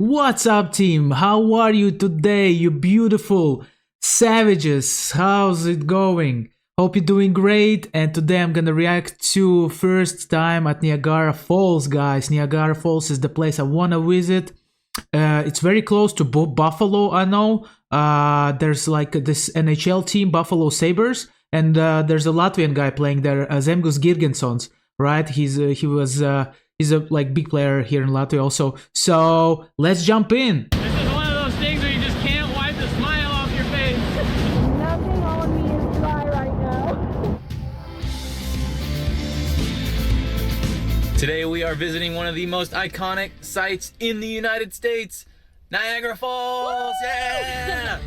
What's up, team? How are you today, you beautiful savages? How's it going? Hope you're doing great. And today I'm gonna react to first time at Niagara Falls, guys. Niagara Falls is the place I wanna visit. It's very close to Buffalo, I know. There's like this NHL team, Buffalo Sabres, and there's a Latvian guy playing there, Zemgus Girgensons, right? He's a like big player here in Latvia also. So let's jump in. This is one of those things where you just can't wipe the smile off your face. Nothing on me is dry right now. Today we are visiting one of the most iconic sites in the United States, Niagara Falls. Woo! Yeah!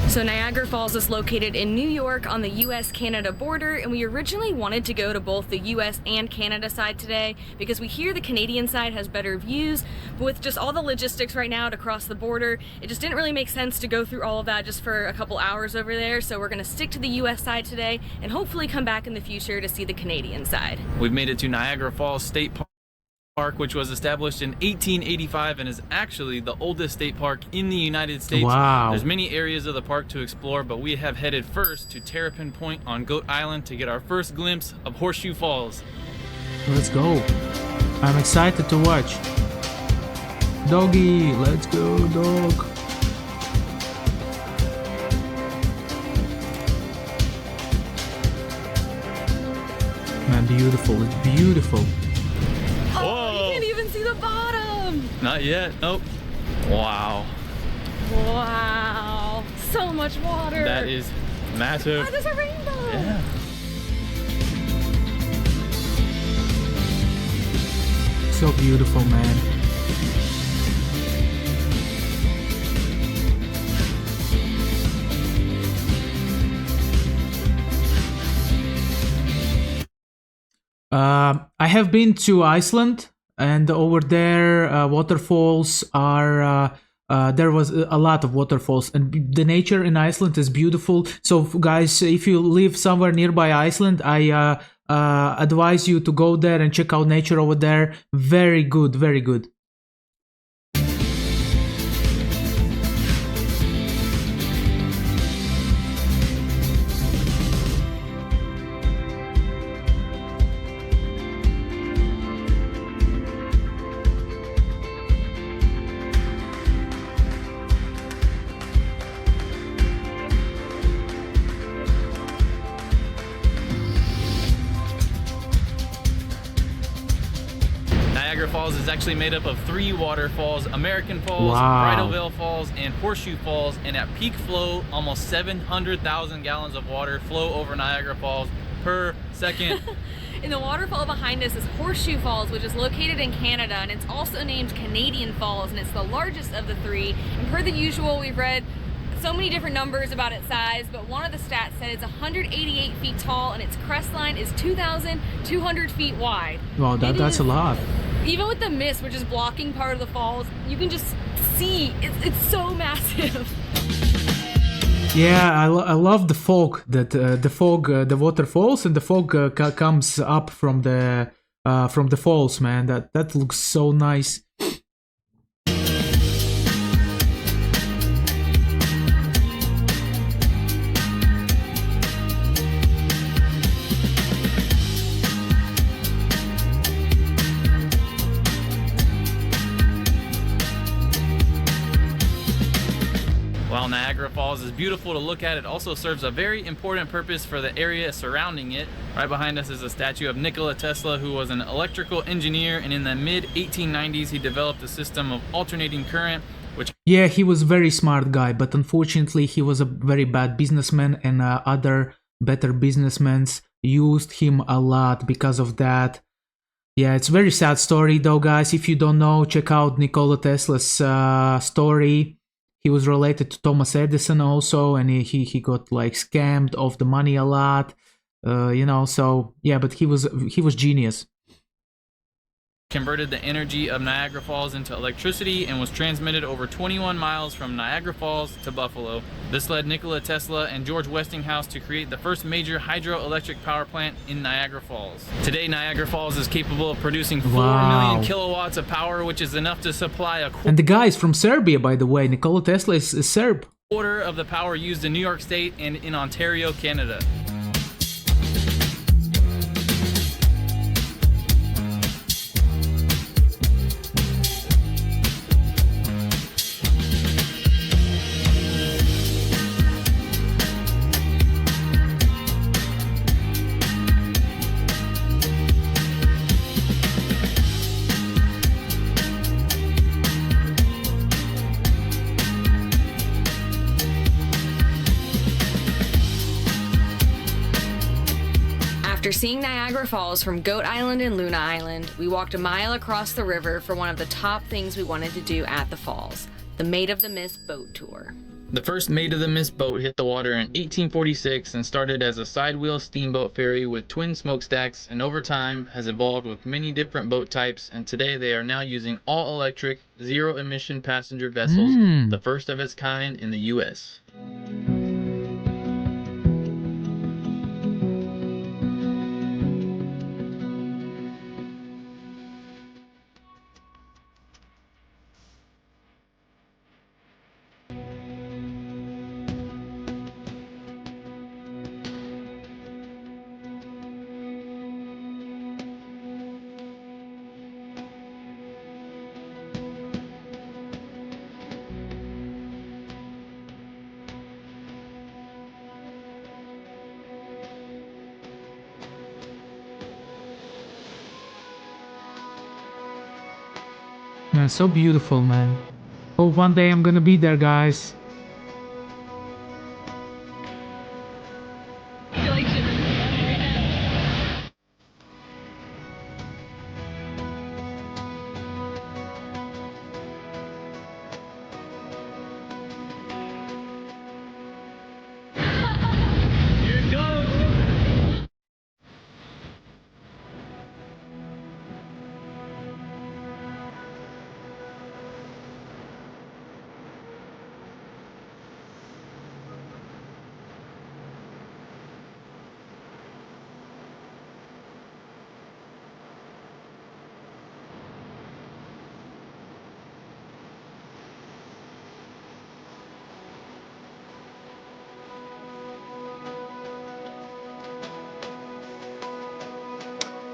So Niagara Falls is located in New York on the US-Canada border, and we originally wanted to go to both the US and Canada side today because we hear the Canadian side has better views, but with just all the logistics right now to cross the border, it just didn't really make sense to go through all of that just for a couple hours over there. So we're gonna stick to the US side today and hopefully come back in the future to see the Canadian side. We've made it to Niagara Falls State Park, which was established in 1885 and is actually the oldest state park in the United States. Wow. There's many areas of the park to explore, but we have headed first to Terrapin Point on Goat Island to get our first glimpse of Horseshoe Falls. Let's go. I'm excited to watch. Doggy, let's go, dog. Man, beautiful. It's beautiful. Oh, you can't even see the bottom! Not yet. Nope. Wow. Wow, so much water! That is massive. Oh, there's a rainbow! Yeah. So beautiful, man. I have been to Iceland, and over there, waterfalls are. There was a lot of waterfalls, and the nature in Iceland is beautiful. So, guys, if you live somewhere nearby Iceland, I advise you to go there and check out nature over there. Very good, very good. Niagara Falls is actually made up of 3 waterfalls: American Falls, Wow. Bridalveil Falls, and Horseshoe Falls. And at peak flow, almost 700,000 gallons of water flow over Niagara Falls per second. And the waterfall behind us is Horseshoe Falls, which is located in Canada, and it's also named Canadian Falls, and it's the largest of the 3. And per the usual, we've read so many different numbers about its size, but one of the stats said it's 188 feet tall and its crest line is 2,200 feet wide. Wow, that's a lot. Even with the mist, which is blocking part of the falls, you can just see it's so massive. Yeah, I love the fog that the waterfalls and the fog comes up from the falls, man. That looks so nice. While Niagara Falls is beautiful to look at, it also serves a very important purpose for the area surrounding it. Right behind us is a statue of Nikola Tesla, who was an electrical engineer, and in the mid-1890s he developed a system of alternating current, which... Yeah, he was a very smart guy, but unfortunately he was a very bad businessman, and other better businessmen used him a lot because of that. Yeah, it's a very sad story though, guys. If you don't know, check out Nikola Tesla's story. He was related to Thomas Edison also, and he got like scammed of the money a lot. you know, so yeah, but he was genius. converted the energy of Niagara Falls into electricity and was transmitted over 21 miles from Niagara Falls to Buffalo. This led Nikola Tesla and George Westinghouse to create the first major hydroelectric power plant in Niagara Falls. Today, Niagara Falls is capable of producing 4 million kilowatts of power, which is enough to supply a And the guy is from Serbia, by the way. Nikola Tesla is Serb. quarter of the power used in New York State and in Ontario, Canada. After seeing Niagara Falls from Goat Island and Luna Island, we walked a mile across the river for one of the top things we wanted to do at the falls, the Maid of the Mist boat tour. The first Maid of the Mist boat hit the water in 1846 and started as a sidewheel steamboat ferry with twin smokestacks, and over time has evolved with many different boat types, and today they are now using all-electric, zero-emission passenger vessels, the first of its kind in the U.S. Yeah, so beautiful, man. Hope one day I'm gonna be there, guys.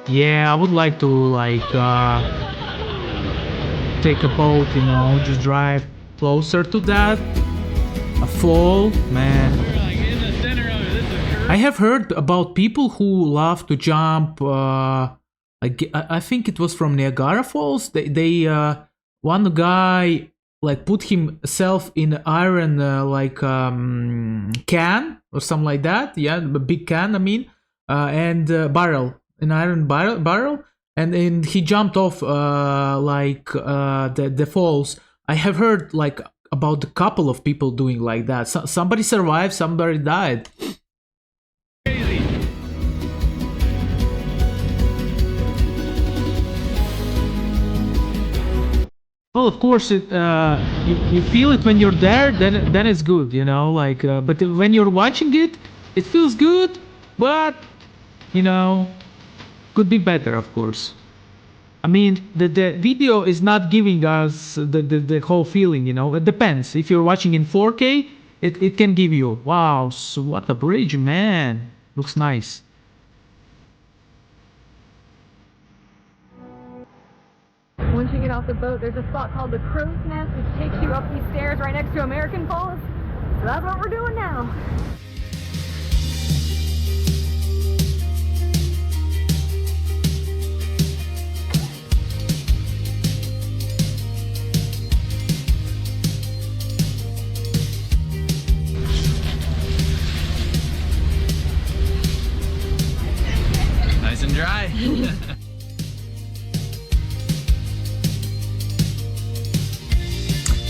Yeah, I would like to take a boat, you know, just drive closer to that. A fall, man. We're like in the center of it. This is correct. I have heard about people who love to jump. I think it was from Niagara Falls. They one guy like put himself in an iron can or something like that. Yeah, a big can. I mean, and barrel, an iron barrel, and then he jumped off the falls. I have heard like about a couple of people doing like that. Somebody survived, somebody died. Crazy. Well, of course, it you feel it when you're there. Then it's good, you know. Like, but when you're watching it, it feels good, but you know, could be better, of course. I mean, the video is not giving us the whole feeling, you know. It depends. If you're watching in 4K, it can give you, wow, so what a bridge, man. Looks nice. Once you get off the boat, there's a spot called the Crow's Nest, which takes you up these stairs right next to American Falls. So that's what we're doing now. Nice and dry.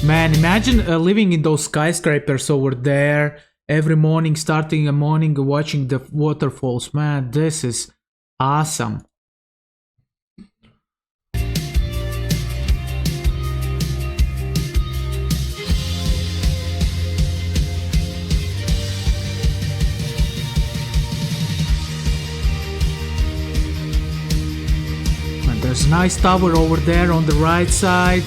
Man, imagine living in those skyscrapers over there every morning, starting a morning watching the waterfalls. Man, this is awesome. Nice tower over there on the right side.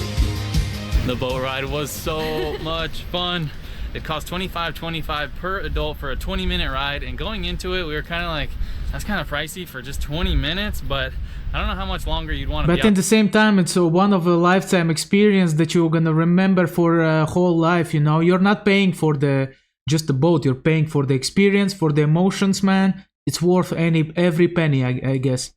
The boat ride was so much fun. It cost $25.25 per adult for a 20-minute ride, and going into it we were kind of like, that's kind of pricey for just 20 minutes, but I don't know how much longer you'd want to be But in the same time, it's one of a lifetime experience that you're gonna remember for a whole life, you know. You're not paying for just the boat, you're paying for the experience, for the emotions, man. It's worth every penny, I guess.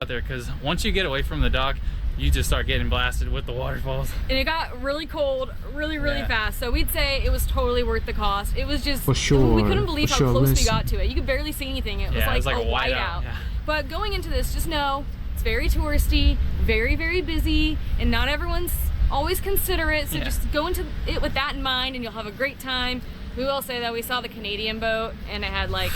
out there, because once you get away from the dock, you just start getting blasted with the waterfalls. And it got really cold really Yeah. fast, so we'd say it was totally worth the cost. It was just, For sure, we couldn't believe for how sure, close we listen. got to it. You could barely see anything. It was Yeah, like, it was like a a whiteout, whiteout. yeah. But going into this, just know it's very touristy, very busy, and not everyone's always considerate, so Yeah. just go into it with that in mind and you'll have a great time. We will say that we saw the Canadian boat and it had like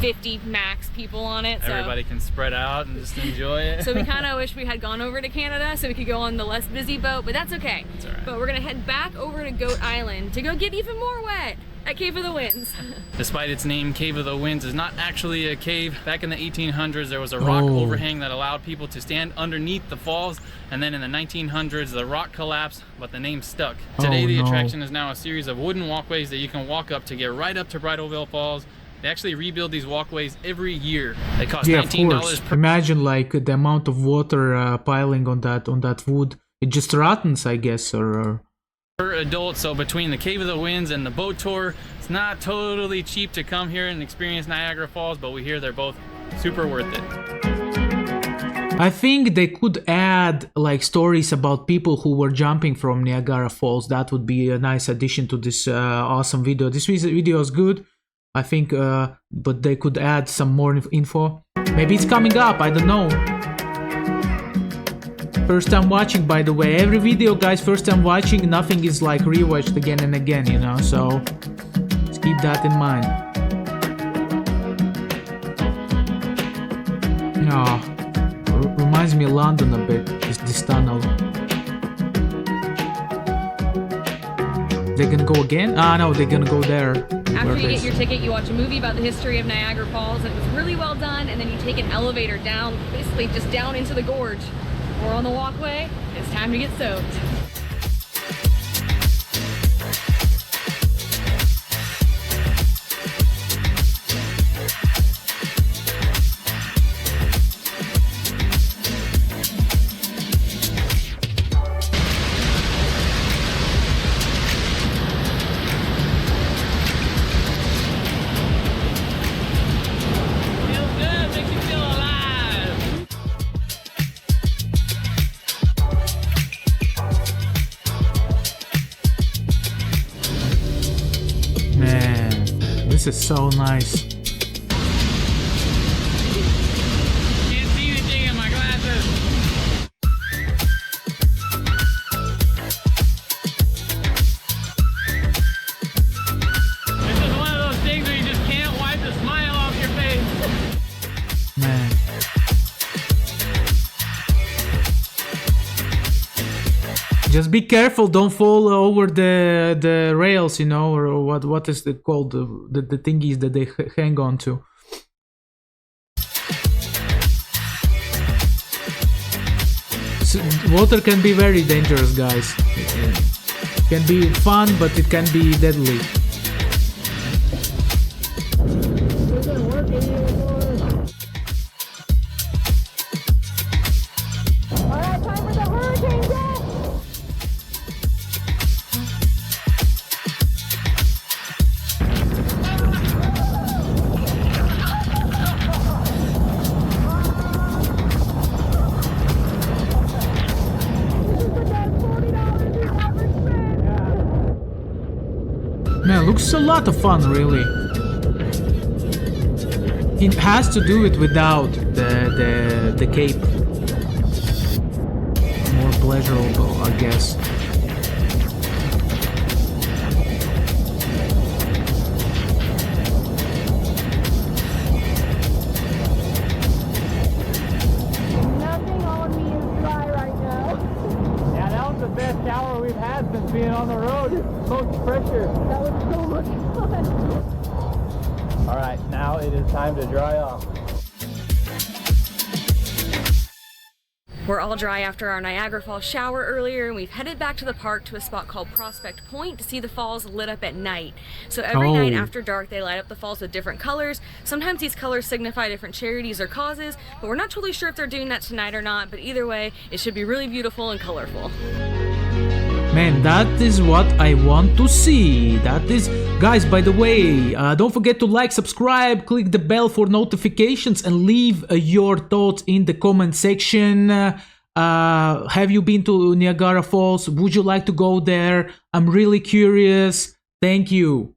50 max people on it, so Everybody can spread out and just enjoy it. so we kind of wish we had gone over to Canada so we could go on the less busy boat, but that's okay. It's all right. But we're gonna head back over to Goat Island to go get even more wet at Cave of the Winds. Despite its name, Cave of the Winds is not actually a cave. Back in the 1800s, there was a rock Oh. overhang that allowed people to stand underneath the falls, and then in the 1900s, the rock collapsed, but the name stuck. Today, Oh, the no. attraction is now a series of wooden walkways that you can walk up to get right up to Bridalveil Falls. They actually rebuild these walkways every year. They cost Yeah, of $19 course. per Imagine like the amount of water piling on that wood. It just rottens, I guess, or adult. So between the Cave of the Winds and the boat tour, it's not totally cheap to come here and experience Niagara Falls, but we hear they're both super worth it. I think they could add like stories about people who were jumping from Niagara Falls. That would be a nice addition to this awesome video. This video is good, I think, but they could add some more info. Maybe it's coming up, I don't know. First time watching, by the way. Every video, guys, first time watching, nothing is like rewatched again and again, you know, so let's keep that in mind. Oh, reminds me of London a bit, this tunnel. They're gonna go again? Ah, no, they're gonna go there. After you get your ticket, you watch a movie about the history of Niagara Falls, and it was really well done, and then you take an elevator down, basically just down into the gorge. We're on the walkway, it's time to get soaked. Feels good, makes you feel alive. Man, this is so nice. Can't see anything in my glasses. This is one of those things where you just can't wipe the smile off your face. Man. Just be careful, don't fall over the rails, you know, or what is it called, the thingies that they hang on to. Water can be very dangerous, guys. It can be fun, but it can be deadly. Alright, time for the hurricane jet! Man, looks a lot of fun, really. It has to do it without the cape. More pleasurable, I guess. Nothing on me is dry right now. Yeah, that was the best shower we've had since being on the road. Most pressure. That was so much fun. All right, now it is time to dry off. We're all dry after our Niagara Falls shower earlier, and we've headed back to the park to a spot called Prospect Point to see the falls lit up at night. So every night after dark, they light up the falls with different colors. Sometimes these colors signify different charities or causes, but we're not totally sure if they're doing that tonight or not, but either way, it should be really beautiful and colorful. Man, that is what I want to see. That is, guys, by the way, don't forget to like, subscribe, click the bell for notifications, and leave your thoughts in the comment section. Have you been to Niagara Falls? Would you like to go there? I'm really curious. Thank you.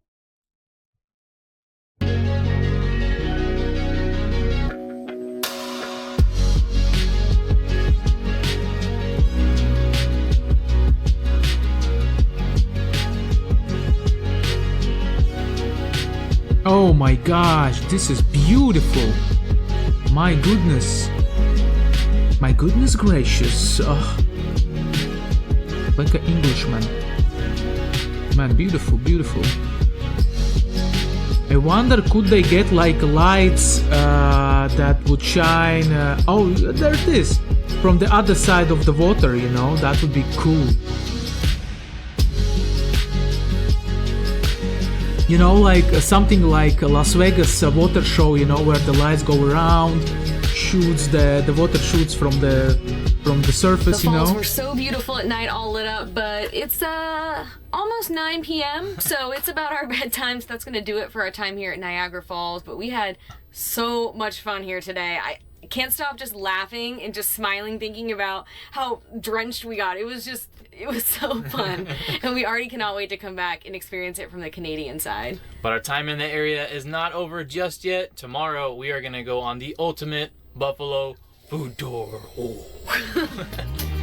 Oh my gosh, this is beautiful. My goodness. My goodness gracious. Like an Englishman. Man, beautiful, beautiful. I wonder, could they get like lights that would shine? Oh, there it is. From the other side of the water, you know, that would be cool. You know, like something like a Las Vegas water show, you know, where the lights go around, shoots the water shoots from the surface, you know. The falls were so beautiful at night, all lit up, but it's almost 9 p.m. so it's about our bedtime. So that's gonna do it for our time here at Niagara Falls. But we had so much fun here today. I can't stop just laughing and just smiling, thinking about how drenched we got. It was so fun. And we already cannot wait to come back and experience it from the Canadian side. But our time in the area is not over just yet. Tomorrow we are gonna go on the ultimate buffalo food tour. Oh.